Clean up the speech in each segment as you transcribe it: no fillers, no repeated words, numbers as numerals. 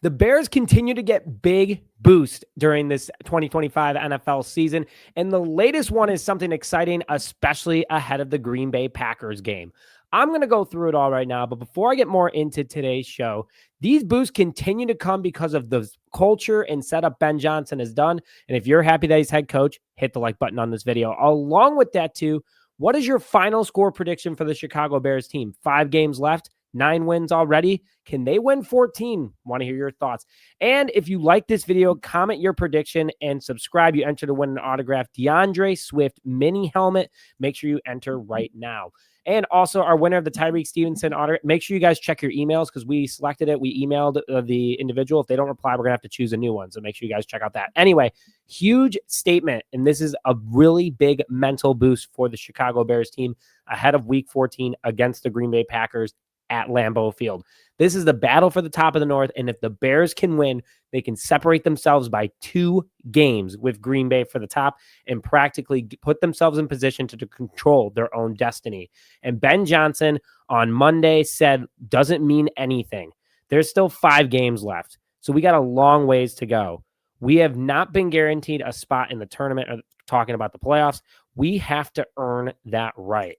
The Bears continue to get big boost during this 2025 NFL season, and the latest one is something exciting, especially ahead of the Green Bay Packers game. I'm going to go through it all right now, but before I get more into today's show, these boosts continue to come because of the culture and setup Ben Johnson has done. And if you're happy that he's head coach, hit the like button on this video. Along with that, too, what is your final score prediction for the Chicago Bears team? 5 games left. 9 wins already. Can they win 14? Want to hear your thoughts. And if you like this video, comment your prediction and subscribe. You enter to win an autographed DeAndre Swift mini helmet. Make sure you enter right now. And also our winner of the Tyreek Stevenson autograph. Make sure you guys check your emails because we selected it. We emailed the individual. If they don't reply, we're going to have to choose a new one. So make sure you guys check out that. Anyway, huge statement. And this is a really big mental boost for the Chicago Bears team ahead of week 14 against the Green Bay Packers at Lambeau Field. This is the battle for the top of the North, and if the Bears can win, they can separate themselves by 2 games with Green Bay for the top and practically put themselves in position to control their own destiny. And Ben Johnson on Monday said, doesn't mean anything. There's still 5 games left, so we got a long ways to go. We have not been guaranteed a spot in the tournament, or talking about the playoffs. We have to earn that right.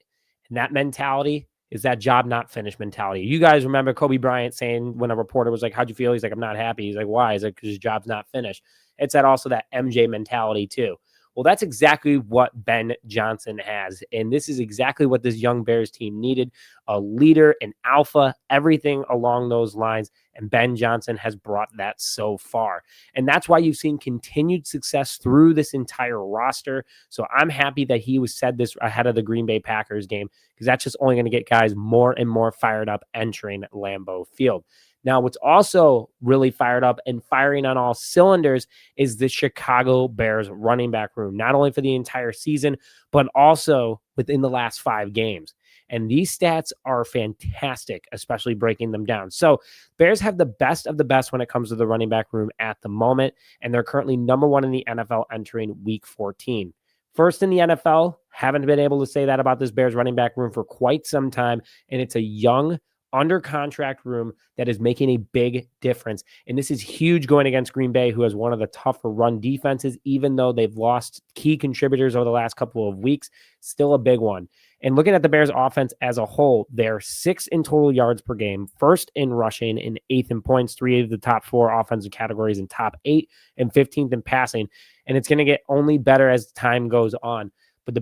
And that mentality is that job not finished mentality. You guys remember Kobe Bryant saying when a reporter was like, how'd you feel? He's like, I'm not happy. He's like, why? He's like, because his job's not finished. It's that MJ mentality too. Well, that's exactly what Ben Johnson has. And this is exactly what this young Bears team needed. A leader, an alpha, everything along those lines. And Ben Johnson has brought that so far. And that's why you've seen continued success through this entire roster. So I'm happy that he was said this ahead of the Green Bay Packers game, because that's just only going to get guys more and more fired up entering Lambeau Field. Now, what's also really fired up and firing on all cylinders is the Chicago Bears running back room, not only for the entire season, but also within the last 5 games. And these stats are fantastic, especially breaking them down. So Bears have the best of the best when it comes to the running back room at the moment, and they're currently number 1 in the NFL entering week 14. First in the NFL, haven't been able to say that about this Bears running back room for quite some time, and it's a young, under contract room that is making a big difference. And this is huge going against Green Bay, who has one of the tougher run defenses, even though they've lost key contributors over the last couple of weeks, still a big one. And looking at the Bears offense as a whole, they're 6th in total yards per game, 1st in rushing, and 8th in points, 3 of the top 4 offensive categories, in top 8 and 15th in passing. And it's going to get only better as time goes on. But the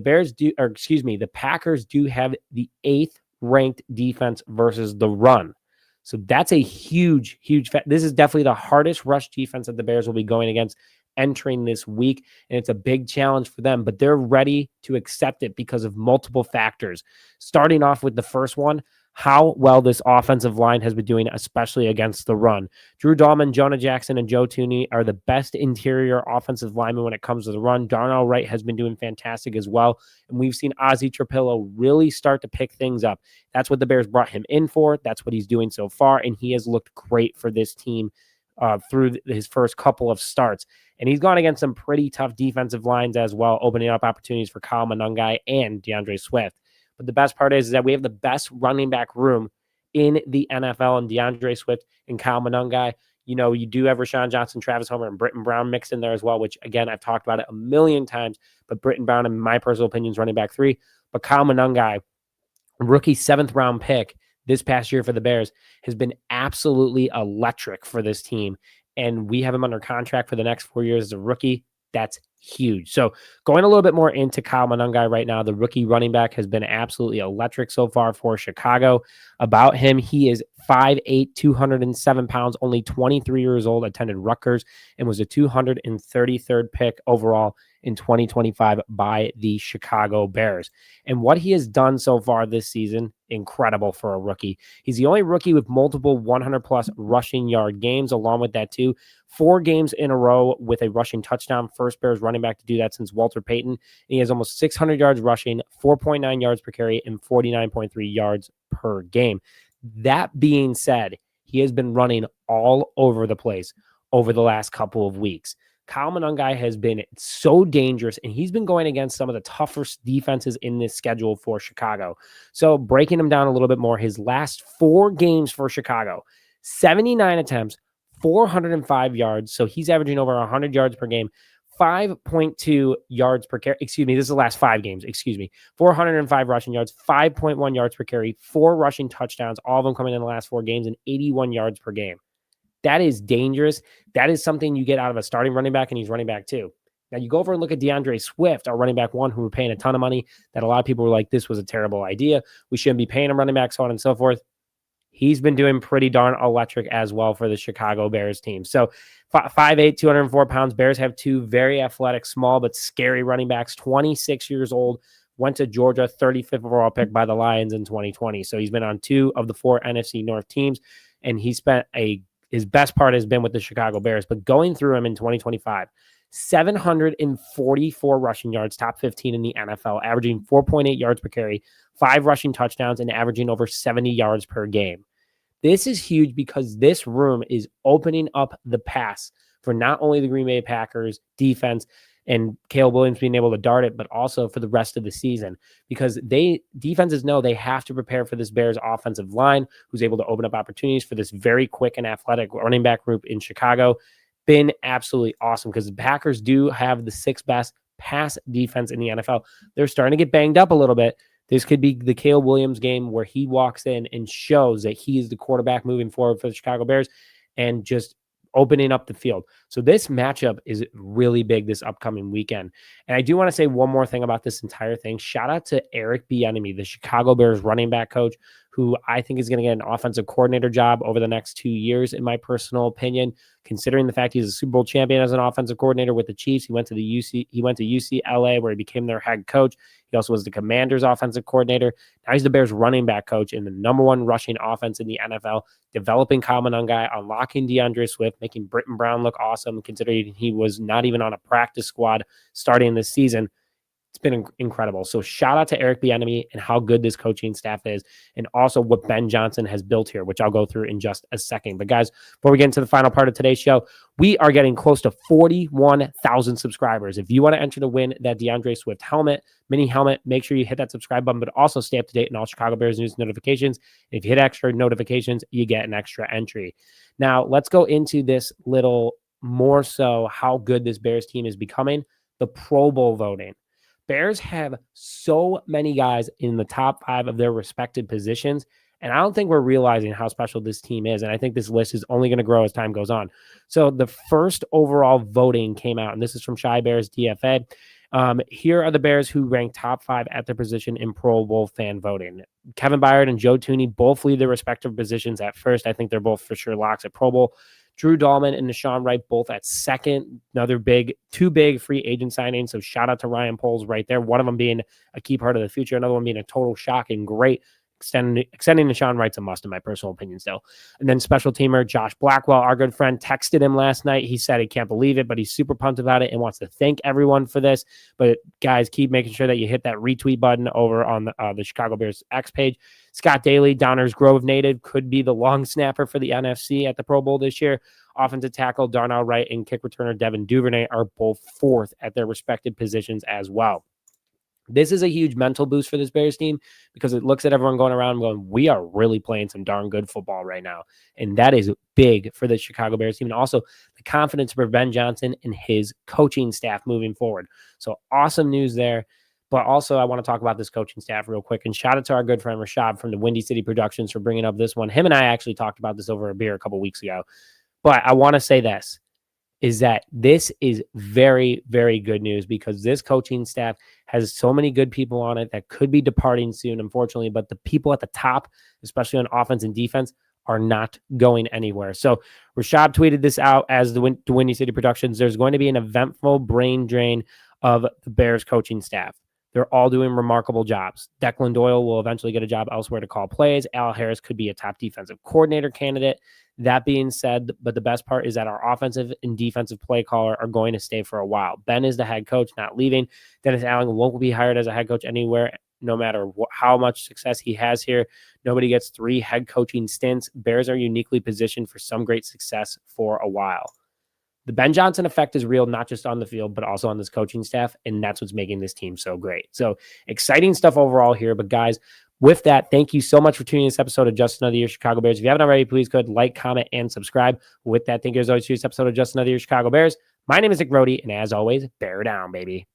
Packers do have the 8th ranked defense versus the run. So that's a huge this is definitely the hardest rush defense that the Bears will be going against entering this week, and it's a big challenge for them, but they're ready to accept it because of multiple factors. Starting off with the first one, how well this offensive line has been doing, especially against the run. Drew Dalman, Jonah Jackson, and Joe Thuney are the best interior offensive linemen when it comes to the run. Darnell Wright has been doing fantastic as well, and we've seen Ozzie Trapillo really start to pick things up. That's what the Bears brought him in for. That's what he's doing so far, and he has looked great for this team through his first couple of starts. And he's gone against some pretty tough defensive lines as well, opening up opportunities for Kyle Manungai and DeAndre Swift. But the best part is that we have the best running back room in the NFL, and DeAndre Swift and Kyle Manungai. You know, you do have Rashawn Johnson, Travis Homer, and Britton Brown mixed in there as well, which, again, I've talked about it a million times. But Britton Brown, in my personal opinion, is running back 3. But Kyle Manungai, rookie 7th-round pick this past year for the Bears, has been absolutely electric for this team. And we have him under contract for the next 4 years as a rookie. That's huge. So going a little bit more into Kyle Monangai right now, the rookie running back has been absolutely electric so far for Chicago. About him, he is 5'8", 207 pounds, only 23 years old, attended Rutgers, and was a 233rd pick overall in 2025 by the Chicago Bears. And what he has done so far this season, incredible for a rookie. He's the only rookie with multiple 100-plus rushing yard games. Along with that, too, 4 games in a row with a rushing touchdown. First Bears running back to do that since Walter Payton. And he has almost 600 yards rushing, 4.9 yards per carry, and 49.3 yards per game. That being said, he has been running all over the place over the last couple of weeks. Kyle Manungai has been so dangerous, and he's been going against some of the toughest defenses in this schedule for Chicago. So breaking him down a little bit more, his last 4 games for Chicago, 79 attempts, 405 yards. So he's averaging over 100 yards per game, 5.2 yards per carry. Excuse me. This is the last 5 games. 405 rushing yards, 5.1 yards per carry, 4 rushing touchdowns, all of them coming in the last 4 games, and 81 yards per game. That is dangerous. That is something you get out of a starting running back, and he's running back 2. Now you go over and look at DeAndre Swift, our running back 1, who we're paying a ton of money, that a lot of people were like, this was a terrible idea. We shouldn't be paying him running back, so on and so forth. He's been doing pretty darn electric as well for the Chicago Bears team. So 5'8", 204 pounds. Bears have 2 very athletic, small, but scary running backs, 26 years old, went to Georgia, 35th overall pick by the Lions in 2020. So he's been on 2 of the 4 NFC North teams, and he spent his best part has been with the Chicago Bears. But going through him in 2025, 744 rushing yards, top 15 in the NFL, averaging 4.8 yards per carry, 5 rushing touchdowns, and averaging over 70 yards per game. This is huge because this room is opening up the pass for not only the Green Bay Packers defense and Caleb Williams being able to dart it, but also for the rest of the season, because defenses know they have to prepare for this Bears offensive line, who's able to open up opportunities for this very quick and athletic running back group in Chicago. Been absolutely awesome because the Packers do have the 6th best pass defense in the NFL. They're starting to get banged up a little bit. This could be the Caleb Williams game where he walks in and shows that he is the quarterback moving forward for the Chicago Bears and just opening up the field. So this matchup is really big this upcoming weekend. And I do want to say one more thing about this entire thing. Shout out to Eric Bieniemy, the Chicago Bears running back coach, who I think is going to get an offensive coordinator job over the next 2 years, in my personal opinion, considering the fact he's a Super Bowl champion as an offensive coordinator with the Chiefs. He went to UCLA, where he became their head coach. He also was the Commanders offensive coordinator. Now he's the Bears running back coach in the number 1 rushing offense in the NFL, developing Monangai, unlocking DeAndre Swift, making Britton Brown look awesome, considering he was not even on a practice squad starting this season. It's been incredible. So shout out to Eric Bieniemy and how good this coaching staff is, and also what Ben Johnson has built here, which I'll go through in just a second. But guys, before we get into the final part of today's show, we are getting close to 41,000 subscribers. If you want to enter to win that DeAndre Swift mini helmet, make sure you hit that subscribe button, but also stay up to date in all Chicago Bears news notifications. If you hit extra notifications, you get an extra entry. Now, let's go into this little more so how good this Bears team is becoming, the Pro Bowl voting. Bears have so many guys in the top 5 of their respective positions, and I don't think we're realizing how special this team is, and I think this list is only going to grow as time goes on. So the first overall voting came out, and this is from Shy Bears DFA. Here are the Bears who rank top 5 at their position in Pro Bowl fan voting. Kevin Byard and Joe Thuney both lead their respective positions at first. I think they're both for sure locks at Pro Bowl. Drew Dalman and Nahshon Wright both at second. Another two big free agent signings. So shout out to Ryan Poles right there. One of them being a key part of the future. Another one being a total shock and great. Extending Nahshon Wright's a must in my personal opinion still. And then special teamer Josh Blackwell, our good friend, texted him last night. He said he can't believe it, but he's super pumped about it and wants to thank everyone for this. But guys, keep making sure that you hit that retweet button over on the Chicago Bears X page. Scott Daly, Downers Grove native, could be the long snapper for the NFC at the Pro Bowl this year. Offensive tackle Darnell Wright and kick returner Devin Duvernay are both 4th at their respective positions as well. This is a huge mental boost for this Bears team because it looks at everyone going around and going, we are really playing some darn good football right now. And that is big for the Chicago Bears team. And also the confidence for Ben Johnson and his coaching staff moving forward. So awesome news there. But also I want to talk about this coaching staff real quick. And shout out to our good friend Rashad from the Windy City Productions for bringing up this one. Him and I actually talked about this over a beer a couple weeks ago. But I want to say this. Is that this is very, very good news because this coaching staff has so many good people on it that could be departing soon, unfortunately, but the people at the top, especially on offense and defense, are not going anywhere. So Rashad tweeted this out as the Windy City Productions. There's going to be an eventful brain drain of the Bears coaching staff. They're all doing remarkable jobs. Declan Doyle will eventually get a job elsewhere to call plays. Al Harris could be a top defensive coordinator candidate. That being said, but the best part is that our offensive and defensive play caller are going to stay for a while. Ben is the head coach, not leaving. Dennis Allen won't be hired as a head coach anywhere, no matter how much success he has here. Nobody gets 3 head coaching stints. Bears are uniquely positioned for some great success for a while. The Ben Johnson effect is real, not just on the field, but also on this coaching staff, and that's what's making this team so great. So exciting stuff overall here. But guys, With that, thank you so much for tuning in this episode of Just Another Year Chicago Bears. If you haven't already, please go ahead, like, comment, and subscribe. With that, thank you as always for this episode of Just Another Year Chicago Bears. My name is Nick Brody, and as always, bear down, baby.